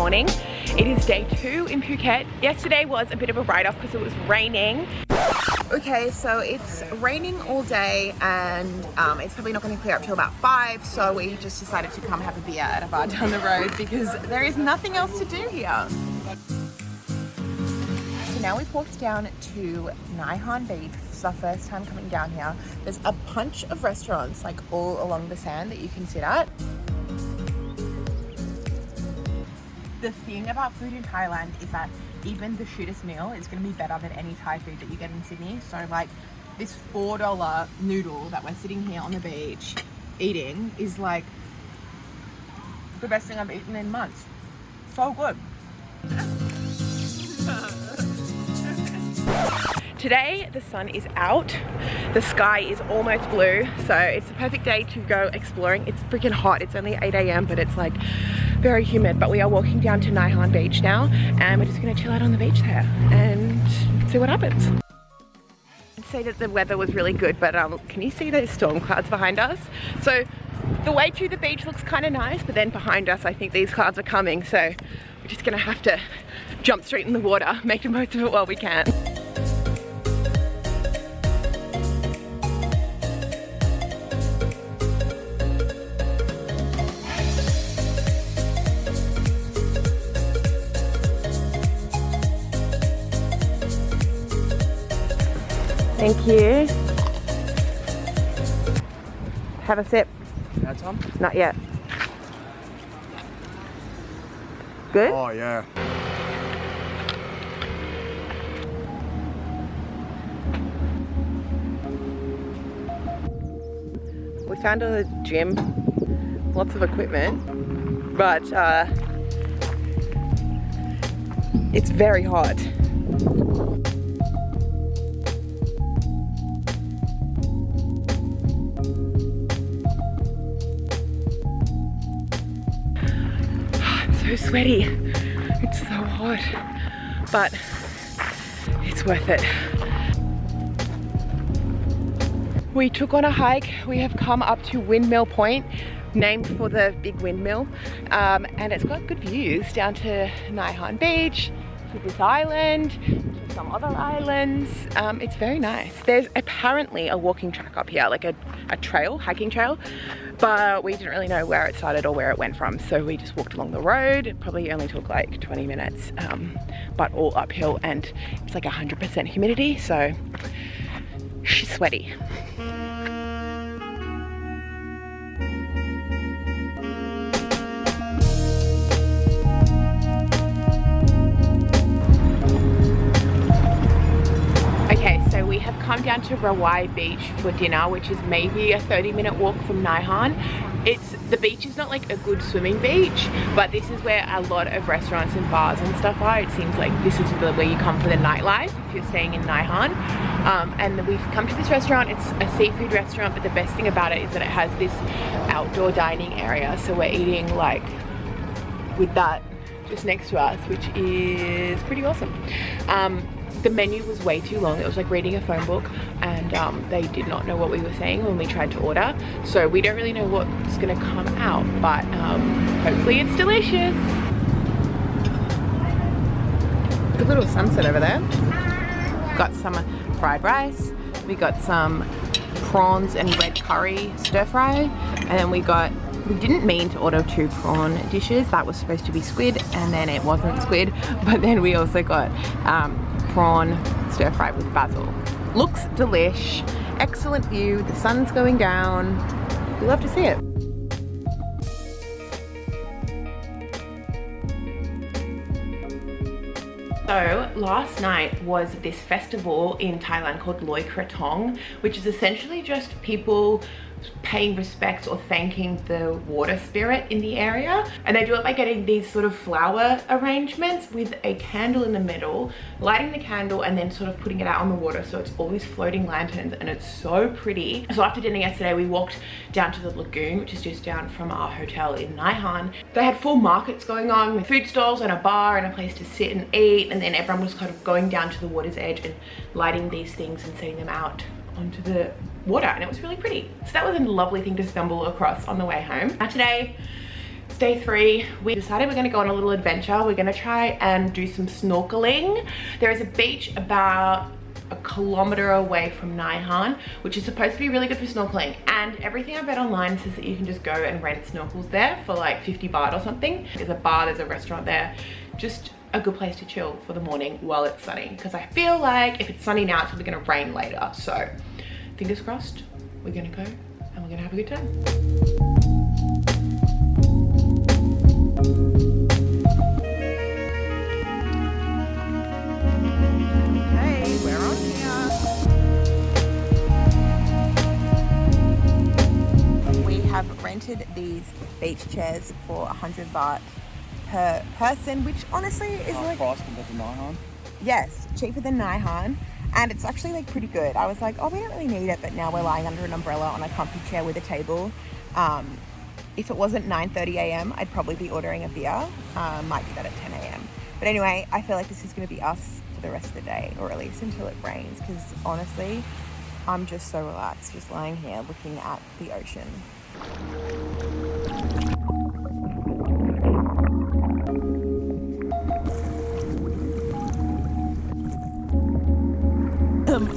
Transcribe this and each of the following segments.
morning. It is day 2 in Phuket. Yesterday was a bit of a write-off because it was raining. Okay, so it's raining all day and it's probably not going to clear up till about 5, so we just decided to come have a beer at a bar down the road because there is nothing else to do here. So now we've walked down to Nai Harn Beach. It's our first time coming down here. There's a bunch of restaurants like all along the sand that you can sit at. The thing about food in Thailand is that even the shittest meal is going to be better than any Thai food that you get in Sydney. So like this $4 noodle that we're sitting here on the beach eating is like the best thing I've eaten in months. So good. Today the sun is out, the sky is almost blue, so it's a perfect day to go exploring. It's freaking hot, it's only 8 AM, but it's like very humid. But we are walking down to Nai Harn Beach now, and we're just gonna chill out on the beach there and see what happens. I'd say that the weather was really good, but can you see those storm clouds behind us? So the way to the beach looks kind of nice, but then behind us I think these clouds are coming, so we're just gonna have to jump straight in the water, make the most of it while we can. Thank you. Have a sip. Had some? Not yet. Good? Oh yeah. We found a gym, lots of equipment, but it's very hot. So sweaty, it's so hot, but it's worth it. We took on a hike. We have come up to Windmill Point, named for the big windmill, and it's got good views down to Nai Harn Beach, to this island, to some other islands. It's very nice. There's apparently a walking track up here, like a trail, hiking trail, but we didn't really know where it started or where it went from, so we just walked along the road. It probably only took like 20 minutes, but all uphill, and it's like 100% humidity, so she's sweaty. We have come down to Rawai beach for dinner, which is maybe a 30-minute walk from Nai Harn. The beach is not like a good swimming beach, but this is where a lot of restaurants and bars and stuff are. It seems like this is where you come for the nightlife if you're staying in Nai Harn. And we've come to this restaurant. It's a seafood restaurant, but the best thing about it is that it has this outdoor dining area. So we're eating like with that just next to us, which is pretty awesome. The menu was way too long. It was like reading a phone book, and they did not know what we were saying when we tried to order. So we don't really know what's gonna come out, but hopefully it's delicious. Good little sunset over there. Got some fried rice. We got some prawns and red curry stir fry, and then we didn't mean to order 2 prawn dishes. That was supposed to be squid, and then it wasn't squid. But then we also got prawn stir fry with basil. Looks delish. Excellent view. The sun's going down. We love to see it. So last night was this festival in Thailand called Loy Krathong, which is essentially just people paying respects or thanking the water spirit in the area. And they do it by getting these sort of flower arrangements with a candle in the middle, lighting the candle and then sort of putting it out on the water, so it's all these floating lanterns, and it's so pretty. So after dinner yesterday we walked down to the lagoon, which is just down from our hotel in Nai Harn. They had full markets going on with food stalls and a bar and a place to sit and eat, and then everyone was kind of going down to the water's edge and lighting these things and setting them out onto the water, and it was really pretty. So that was a lovely thing to stumble across on the way home. Now today, day 3. We decided we're gonna go on a little adventure. We're gonna try and do some snorkeling. There is a beach about a kilometer away from Nai Harn, which is supposed to be really good for snorkeling, and everything I've read online says that you can just go and rent snorkels there for like 50 baht or something. There's a bar, there's a restaurant there. Just a good place to chill for the morning while it's sunny, because I feel like if it's sunny now, it's probably gonna rain later. So fingers crossed, we're gonna go and we're gonna have a good time. Rented these beach chairs for 100 baht per person, which honestly is like price compared to Nai Harn. Yes, cheaper than Nai Harn, and it's actually like pretty good. I was like, oh, we don't really need it, but now we're lying under an umbrella on a comfy chair with a table. If it wasn't 9:30 a.m, I'd probably be ordering a beer. Might do that at 10 a.m. But anyway, I feel like this is going to be us for the rest of the day, or at least until it rains, because honestly, I'm just so relaxed, just lying here looking at the ocean.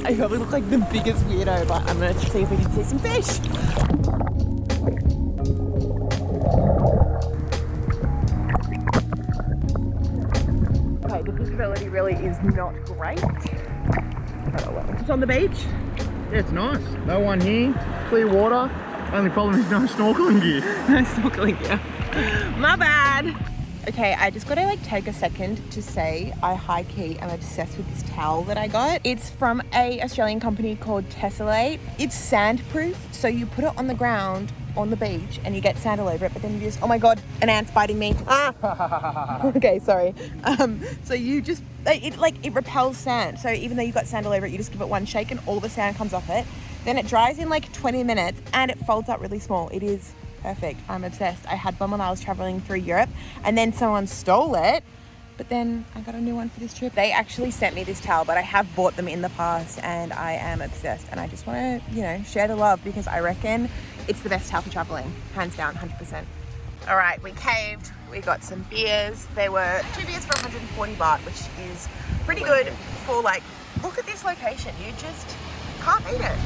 I probably look like the biggest weirdo, but I'm gonna see if we can see some fish. Okay, the visibility really is not great. Oh well. It's on the beach. Yeah, it's nice. No one here. Clear water. Only problem is no snorkeling gear. No snorkeling gear. My bad. Okay, I just gotta like take a second to say I high-key am obsessed with this towel that I got. It's from a Australian company called Tessellate. It's sandproof, so you put it on the ground on the beach and you get sand all over it, but then you just, oh my god, an ant's biting me. Ah! Okay, sorry. So you just, it repels sand. So even though you got sand all over it, you just give it one shake and all the sand comes off it. Then it dries in like 20 minutes and it folds up really small. It is perfect. I'm obsessed. I had one when I was traveling through Europe and then someone stole it, but then I got a new one for this trip. They actually sent me this towel, but I have bought them in the past and I am obsessed, and I just want to, you know, share the love, because I reckon it's the best towel for traveling, hands down, 100%. All right, we caved. We got some beers. There were 2 beers for 140 baht, which is pretty good for, like, look at this location. You just can't beat it.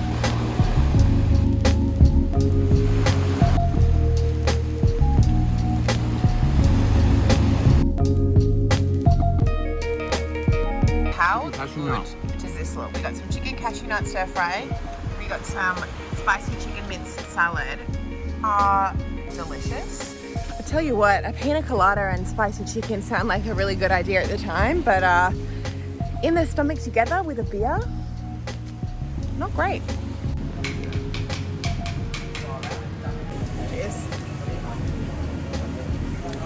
How good does this look? We got some chicken cashew nut stir fry. We got some spicy chicken mince salad. Delicious. I tell you what, a pina colada and spicy chicken sound like a really good idea at the time, but in the stomach together with a beer, not great. Cheers.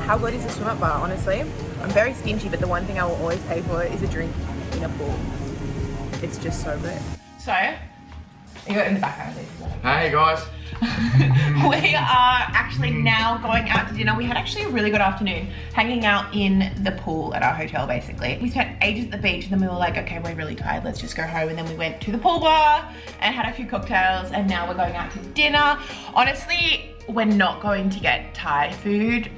How good is the swim up bar, honestly? I'm very stingy, but the one thing I will always pay for is a drink in a pool. It's just so good. So, you got in the background. Hey guys. We are actually now going out to dinner. We had actually a really good afternoon hanging out in the pool at our hotel, basically. We spent ages at the beach and then we were like, okay, we're really tired, let's just go home. And then we went to the pool bar and had a few cocktails, and now we're going out to dinner. Honestly, we're not going to get Thai food.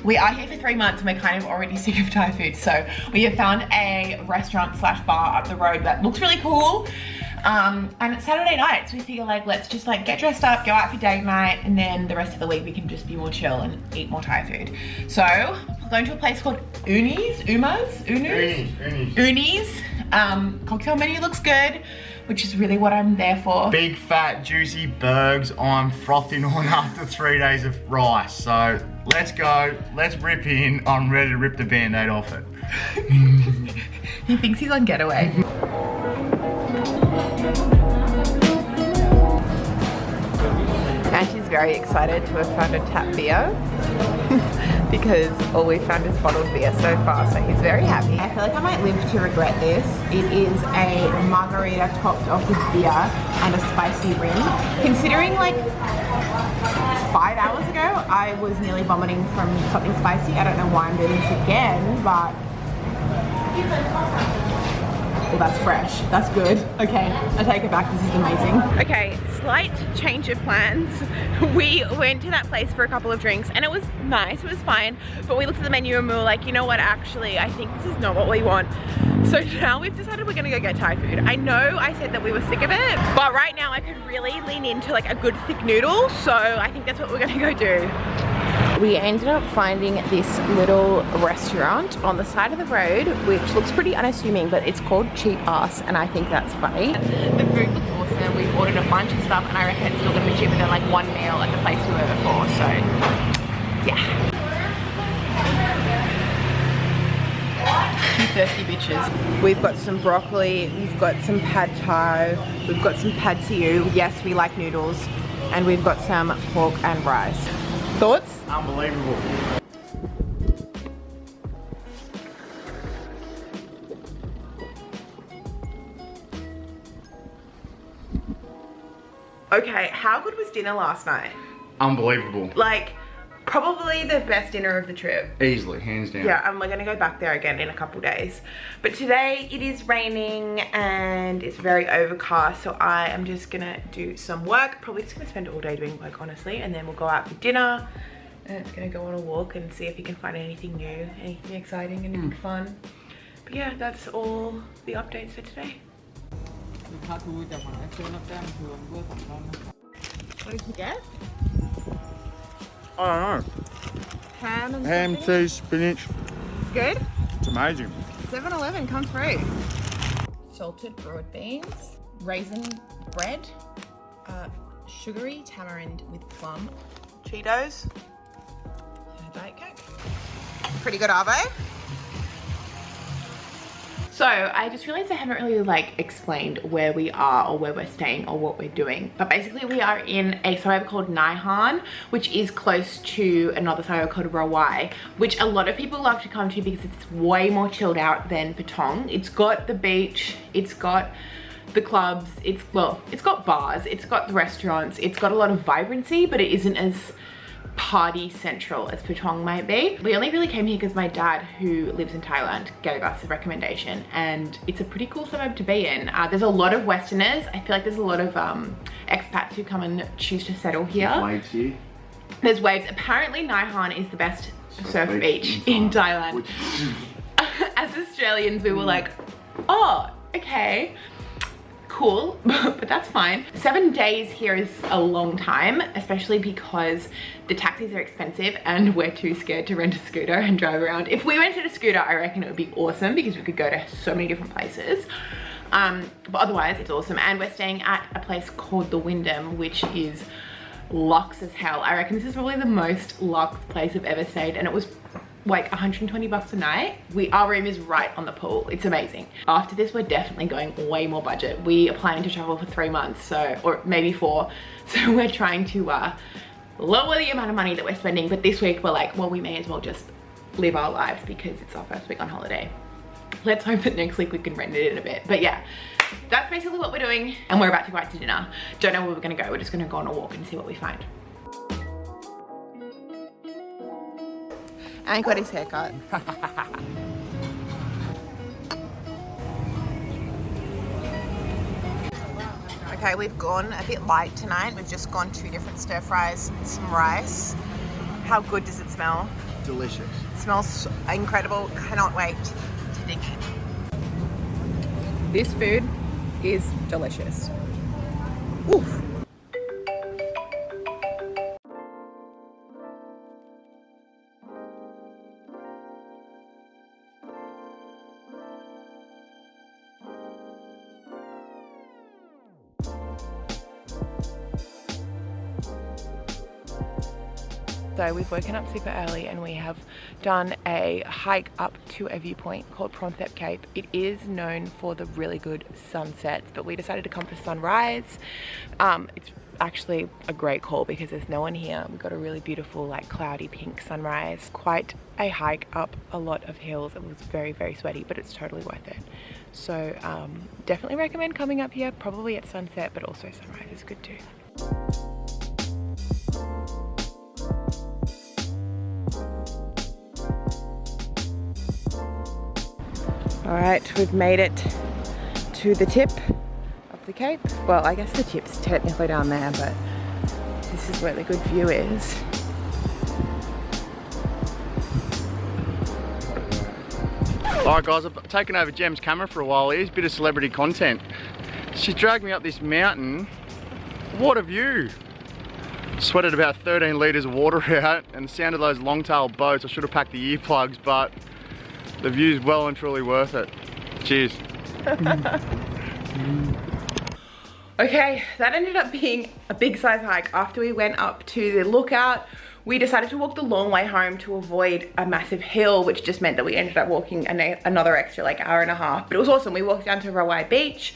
We are here for 3 months and we're kind of already sick of Thai food. So we have found a restaurant / bar up the road that looks really cool. And it's Saturday night, so we figure like, let's just like get dressed up, go out for date night, and then the rest of the week we can just be more chill and eat more Thai food. So we're going to a place called Uni's. Cocktail menu looks good, which is really what I'm there for. Big fat juicy burgers I'm frothing on after 3 days of rice. So let's go, let's rip in. I'm ready to rip the band-aid off it. He thinks he's on getaway. And she's very excited to have found a tap beer because all we've found is bottled beer so far, so he's very happy. I feel like I might live to regret this. It is a margarita topped off with beer and a spicy rim. Considering like 5 hours ago, I was nearly vomiting from something spicy. I don't know why I'm doing this again, but well, that's fresh. That's good. Okay, I take it back. This is amazing. Okay, slight change of plans. We went to that place for a couple of drinks and it was nice, it was fine. But we looked at the menu and we were like, you know what, actually, I think this is not what we want. So now we've decided we're gonna go get Thai food. I know I said that we were sick of it, but right now I could really lean into like a good thick noodle. So I think that's what we're gonna go do. We ended up finding this little restaurant on the side of the road, which looks pretty unassuming, but it's called Cheap Ass, and I think that's funny. The food looks awesome. We ordered a bunch of stuff, and I reckon it's still gonna be cheaper than like one meal at the place we were before, so yeah. You thirsty bitches. We've got some broccoli, we've got some pad thai, we've got some pad see ew. Yes, we like noodles, and we've got some pork and rice. Thoughts? Unbelievable. Okay, how good was dinner last night? Unbelievable. Like, probably the best dinner of the trip. Easily, hands down. Yeah, and we're gonna go back there again in a couple days. But today it is raining and it's very overcast, so I am just gonna do some work. Probably just gonna spend all day doing work, honestly, and then we'll go out for dinner. And it's gonna go on a walk and see if you can find anything new, anything exciting, anything fun. But yeah, that's all the updates for today. What did you get? I don't know. Ham and Ham, something? cheese, spinach. Good? It's amazing. 7-Eleven, come through. Salted broad beans, raisin bread, sugary tamarind with plum, Cheetos, and a Diet Coke. Pretty good, Arvo. So I just realized I haven't really like explained where we are or where we're staying or what we're doing. But basically we are in a suburb called Nai Harn, which is close to another suburb called Rawai, which a lot of people love to come to because it's way more chilled out than Patong. It's got the beach, it's got the clubs, it's got bars, it's got the restaurants, it's got a lot of vibrancy, but it isn't as party central as Patong might be. We only really came here because my dad, who lives in Thailand, gave us a recommendation, and it's a pretty cool suburb to be in. There's a lot of Westerners. I feel like there's a lot of expats who come and choose to settle here. Waves here. There's waves. Apparently Nai Harn is the best surf beach in Thailand. As Australians, we were like, oh, okay. Cool, but that's fine. 7 days here is a long time, especially because the taxis are expensive and we're too scared to rent a scooter and drive around. If we rented a scooter, I reckon it would be awesome because we could go to so many different places. But otherwise it's awesome. And we're staying at a place called the Wyndham, which is luxe as hell. I reckon this is probably the most luxe place I've ever stayed, and it was like 120 bucks a night. Our room is right on the pool. It's amazing. After this, we're definitely going way more budget. We are planning to travel for 3 months, so, or maybe 4. So we're trying to lower the amount of money that we're spending. But this week we're like, well, we may as well just live our lives because it's our first week on holiday. Let's hope that next week we can rent it in a bit. But yeah, that's basically what we're doing. And we're about to go out to dinner. Don't know where we're gonna go. We're just gonna go on a walk and see what we find. And got his haircut. Okay, we've gone a bit light tonight. We've just gone 2 different stir fries, some rice. How good does it smell? Delicious. It smells incredible. Cannot wait to dig in. This food is delicious. Oof. So we've woken up super early and we have done a hike up to a viewpoint called Promthep Cape. It is known for the really good sunsets, but we decided to come for sunrise. It's actually a great call because there's no one here. We've got a really beautiful like cloudy pink sunrise. Quite a hike up a lot of hills. It was very, very sweaty, but it's totally worth it. So definitely recommend coming up here, probably at sunset, but also sunrise is good too. All right, we've made it to the tip of the cape. Well, I guess the tip's technically down there, but this is where the good view is. Alright guys, I've taken over Gem's camera for a while. Here's a bit of celebrity content. She dragged me up this mountain. What a view! Sweated about 13 litres of water out, and the sound of those long-tailed boats. I should have packed the earplugs, but the view's well and truly worth it. Cheers. Okay, that ended up being a big size hike. After we went up to the lookout, we decided to walk the long way home to avoid a massive hill, which just meant that we ended up walking another extra like hour and a half. But it was awesome. We walked down to Rawai beach,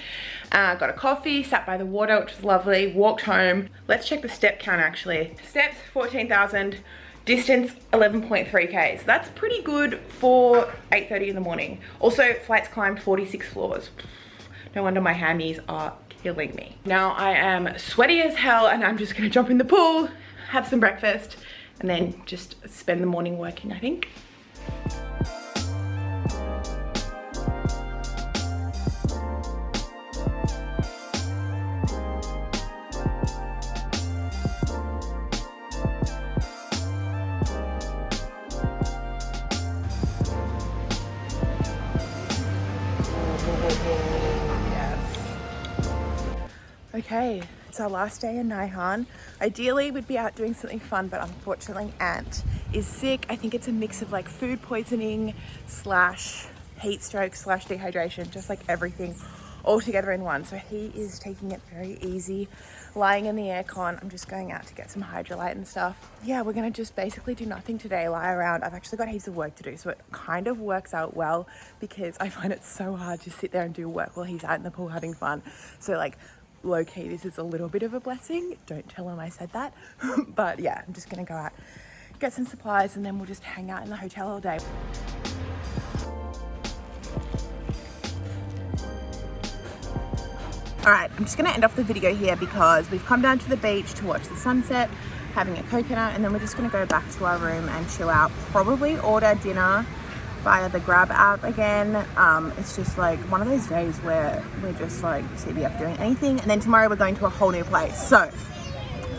got a coffee, sat by the water, which was lovely, walked home. Let's check the step count actually. Steps, 14,000. Distance, 11.3 Ks. That's pretty good for 8:30 in the morning. Also, flights climbed 46 floors. No wonder my hammies are killing me. Now I am sweaty as hell and I'm just gonna jump in the pool, have some breakfast, and then just spend the morning working, I think. Okay, it's our last day in Nai Harn. Ideally, we'd be out doing something fun, but unfortunately, Ant is sick. I think it's a mix of like food poisoning slash heat stroke slash dehydration, just like everything all together in one. So he is taking it very easy, lying in the aircon. I'm just going out to get some hydrolyte and stuff. Yeah, we're gonna just basically do nothing today, lie around. I've actually got heaps of work to do, so it kind of works out well because I find it so hard to sit there and do work while he's out in the pool having fun. So like, low-key, this is a little bit of a blessing. Don't tell him I said that. But yeah, I'm just gonna go out, get some supplies, and then we'll just hang out in the hotel all day. All right, I'm just gonna end off the video here because we've come down to the beach to watch the sunset, having a coconut, and then we're just gonna go back to our room and chill out. Probably order dinner via the Grab app again. It's just like one of those days where we're just like CBF doing anything, and then tomorrow we're going to a whole new place. So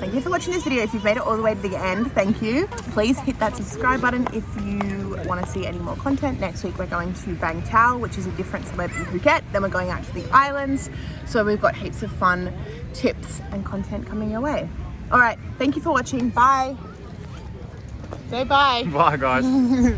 thank you for watching this video. If you've made it all the way to the end, thank you. Please hit that subscribe button if you want to see any more content. Next week we're going to Bang Tao, which is a different suburb in Phuket. Then we're going out to the islands. So we've got heaps of fun tips and content coming your way. All right, thank you for watching. Bye. Say bye. Bye guys.